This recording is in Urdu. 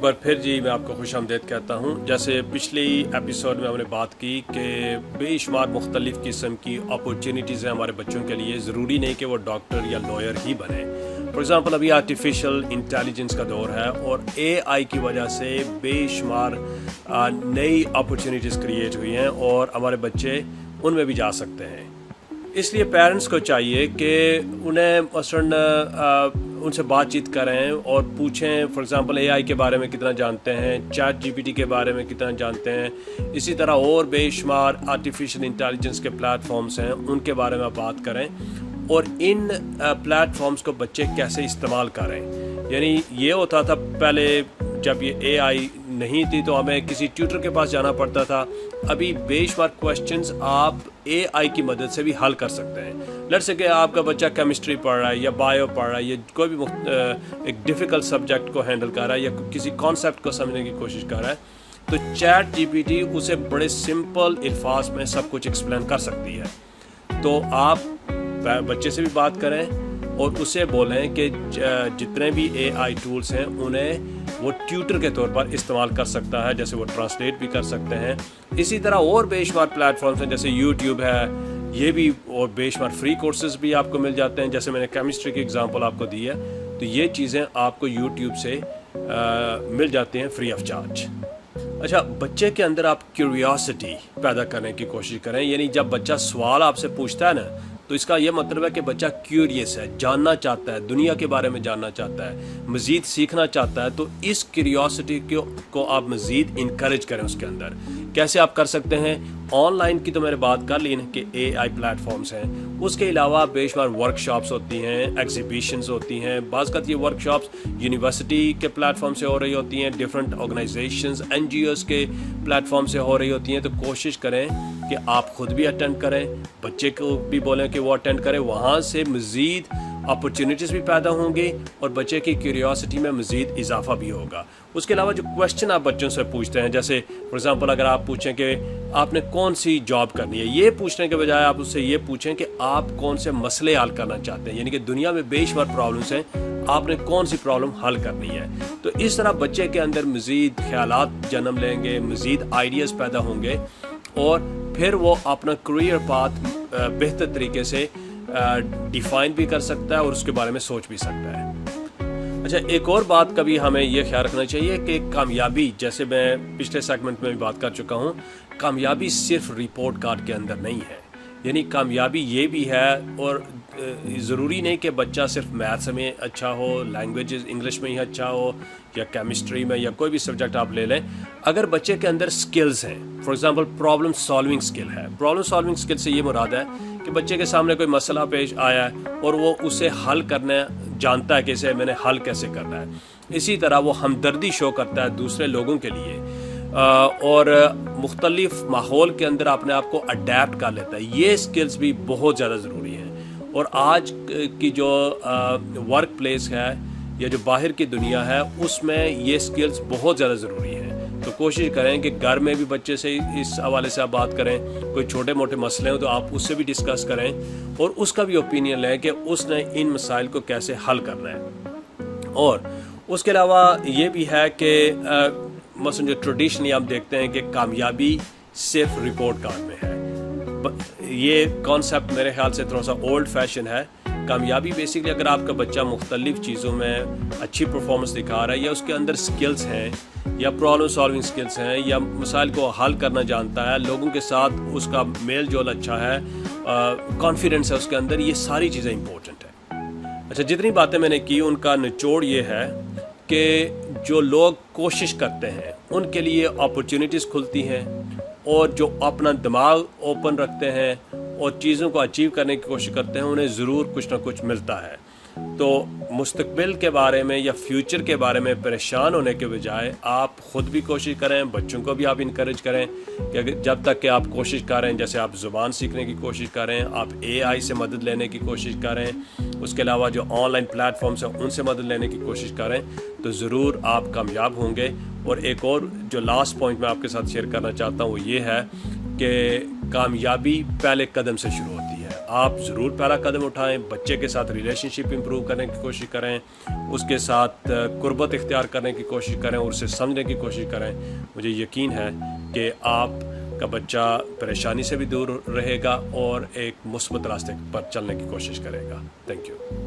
بار پھر جی میں آپ کو خوش آمدید کہتا ہوں. جیسے پچھلی ایپیسوڈ میں ہم نے بات کی کہ بے شمار مختلف قسم کی اپورچونیٹیز ہیں ہمارے بچوں کے لیے. ضروری نہیں کہ وہ ڈاکٹر یا لائر ہی بنے. فار ایگزامپل ابھی آرٹیفیشل انٹیلیجنس کا دور ہے اور اے آئی کی وجہ سے بے شمار نئی اپورچونیٹیز کریٹ ہوئی ہیں اور ہمارے بچے ان میں بھی جا سکتے ہیں. اس لیے پیرنٹس کو چاہیے کہ انہیں مثلاً ان سے بات چیت کریں اور پوچھیں. فار ایگزامپل اے آئی کے بارے میں کتنا جانتے ہیں, چیٹ جی پی ٹی کے بارے میں کتنا جانتے ہیں. اسی طرح اور بے شمار آرٹیفیشل انٹیلیجنس کے پلیٹ فارمز ہیں, ان کے بارے میں بات کریں اور ان پلیٹ فارمز کو بچے کیسے استعمال کریں. یعنی یہ ہوتا تھا پہلے جب یہ اے آئی نہیں تھی تو ہمیں کسی ٹیوٹر کے پاس جانا پڑتا تھا. ابھی بے شمار کویشچنز آپ اے آئی کی مدد سے بھی حل کر سکتے ہیں. لیٹس سے کہ آپ کا بچہ کیمسٹری پڑھ رہا ہے یا بایو پڑھ رہا ہے یا کوئی بھی ایک ڈیفیکلٹ سبجیکٹ کو ہینڈل کر رہا ہے یا کسی کانسیپٹ کو سمجھنے کی کوشش کر رہا ہے, تو چیٹ جی پی ٹی اسے بڑے سمپل الفاظ میں سب کچھ ایکسپلین کر سکتی ہے. تو آپ بچے سے بھی بات کریں اور اسے بولیں کہ جتنے بھی اے آئی ٹولز ہیں انہیں وہ ٹیوٹر کے طور پر استعمال کر سکتا ہے, جیسے وہ ٹرانسلیٹ بھی کر سکتے ہیں. اسی طرح اور بے شمار پلیٹ فارمز ہیں جیسے یوٹیوب ہے, یہ بھی اور بے شمار فری کورسز بھی آپ کو مل جاتے ہیں. جیسے میں نے کیمسٹری کی اگزامپل آپ کو دی ہے, تو یہ چیزیں آپ کو یوٹیوب سے مل جاتی ہیں فری آف چارج. اچھا, بچے کے اندر آپ کیوریاسٹی پیدا کرنے کی کوشش کریں. یعنی جب بچہ سوال آپ سے پوچھتا ہے نا, تو اس کا یہ مطلب ہے کہ بچہ کیوریس ہے, جاننا چاہتا ہے, دنیا کے بارے میں جاننا چاہتا ہے, مزید سیکھنا چاہتا ہے. تو اس کیوریاسٹی کو آپ مزید انکریج کریں اس کے اندر. کیسے آپ کر سکتے ہیں؟ آن لائن کی تو میں نے بات کر لی کہ اے آئی پلیٹ فارمز ہیں. اس کے علاوہ بے شمار ورک شاپس ہوتی ہیں, ایگزیبیشنز ہوتی ہیں. بعض کا یہ ورک شاپس یونیورسٹی کے پلیٹ فارم سے ہو رہی ہوتی ہیں, different organisations NGOs کے پلیٹ فارم سے ہو رہی ہوتی ہیں. تو کوشش کریں کہ آپ خود بھی اٹینڈ کریں, بچے کو بھی بولیں کہ وہ اٹینڈ کریں. وہاں سے مزید اپرچونیٹیز بھی پیدا ہوں گی اور بچے کی کیوریاسٹی میں مزید اضافہ بھی ہوگا. اس کے علاوہ جو کویشچن آپ بچوں سے پوچھتے ہیں, جیسے فار ایگزامپل اگر آپ پوچھیں کہ آپ نے کون سی جاب کرنی ہے, یہ پوچھنے کے بجائے آپ اس سے یہ پوچھیں کہ آپ کون سے مسئلے حل کرنا چاہتے ہیں. یعنی کہ دنیا میں بے شمار پرابلمس ہیں, آپ نے کون سی پرابلم حل کرنی ہے. تو اس طرح بچے کے اندر مزید خیالات جنم لیں گے, مزید آئیڈیاز پیدا ہوں گے اور پھر وہ اپنا کریئر پاتھ بہتر طریقے سے ڈیفائن بھی کر سکتا ہے اور اس کے بارے میں سوچ بھی سکتا ہے. اچھا, ایک اور بات کا بھی ہمیں یہ خیال رکھنا چاہیے کہ کامیابی, جیسے میں پچھلے سیگمنٹ میں بھی بات کر چکا ہوں, کامیابی صرف رپورٹ کارڈ کے اندر نہیں ہے. یعنی کامیابی یہ بھی ہے, اور ضروری نہیں کہ بچہ صرف میتھس میں اچھا ہو, لینگویجز انگلش میں ہی اچھا ہو یا کیمسٹری میں یا کوئی بھی سبجیکٹ آپ لے لیں. اگر بچے کے اندر سکلز ہیں, فار ایگزامپل پرابلم سالونگ سکل ہے. پرابلم سالونگ سکل سے یہ مراد ہے کہ بچے کے سامنے کوئی مسئلہ پیش آیا ہے اور وہ اسے حل کرنا جانتا ہے کہ اسے میں نے حل کیسے کرنا ہے. اسی طرح وہ ہمدردی شو کرتا ہے دوسرے لوگوں کے لیے اور مختلف ماحول کے اندر اپنے آپ کو اڈیپٹ کر لیتا ہے. یہ سکلز بھی بہت زیادہ ضروری ہیں. اور آج کی جو ورک پلیس ہے یا جو باہر کی دنیا ہے, اس میں یہ سکلز بہت زیادہ ضروری ہیں. تو کوشش کریں کہ گھر میں بھی بچے سے اس حوالے سے آپ بات کریں. کوئی چھوٹے موٹے مسئلے ہوں تو آپ اس سے بھی ڈسکس کریں اور اس کا بھی اوپینین لیں کہ اس نے ان مسائل کو کیسے حل کرنا ہے. اور اس کے علاوہ یہ بھی ہے کہ مثلا جو ٹریڈیشنلی آپ دیکھتے ہیں کہ کامیابی صرف رپورٹ کارڈ میں ہے, یہ کانسیپٹ میرے خیال سے تھوڑا سا اولڈ فیشن ہے. کامیابی بیسکلی اگر آپ کا بچہ مختلف چیزوں میں اچھی پرفارمنس دکھا رہا ہے یا اس کے اندر سکلز ہیں یا پرابلم سالونگ سکلز ہیں یا مسائل کو حل کرنا جانتا ہے, لوگوں کے ساتھ اس کا میل جول اچھا ہے, کانفیڈنس ہے اس کے اندر, یہ ساری چیزیں امپورٹنٹ ہیں. اچھا, جتنی باتیں میں نے کی ان کا نچوڑ یہ ہے کہ جو لوگ کوشش کرتے ہیں ان کے لیے اپرچونیٹیز کھلتی ہیں, اور جو اپنا دماغ اوپن رکھتے ہیں اور چیزوں کو اچیو کرنے کی کوشش کرتے ہیں انہیں ضرور کچھ نہ کچھ ملتا ہے. تو مستقبل کے بارے میں یا فیوچر کے بارے میں پریشان ہونے کے بجائے آپ خود بھی کوشش کریں, بچوں کو بھی آپ انکریج کریں کہ جب تک کہ آپ کوشش کریں, جیسے آپ زبان سیکھنے کی کوشش کریں, آپ اے آئی سے مدد لینے کی کوشش کریں, اس کے علاوہ جو آن لائن پلیٹ فارمس ہیں ان سے مدد لینے کی کوشش کریں, تو ضرور آپ کامیاب ہوں گے. اور ایک اور جو لاسٹ پوائنٹ میں آپ کے ساتھ شیئر کرنا چاہتا ہوں وہ یہ ہے کہ کامیابی پہلے قدم سے شروع ہوتی ہے. آپ ضرور پہلا قدم اٹھائیں، بچے کے ساتھ ریلیشن شپ امپروو کرنے کی کوشش کریں، اس کے ساتھ قربت اختیار کرنے کی کوشش کریں اور اسے سمجھنے کی کوشش کریں۔ مجھے یقین ہے کہ آپ کا بچہ پریشانی سے بھی دور رہے گا اور ایک مثبت راستے پر چلنے کی کوشش کرے گا۔ Thank you.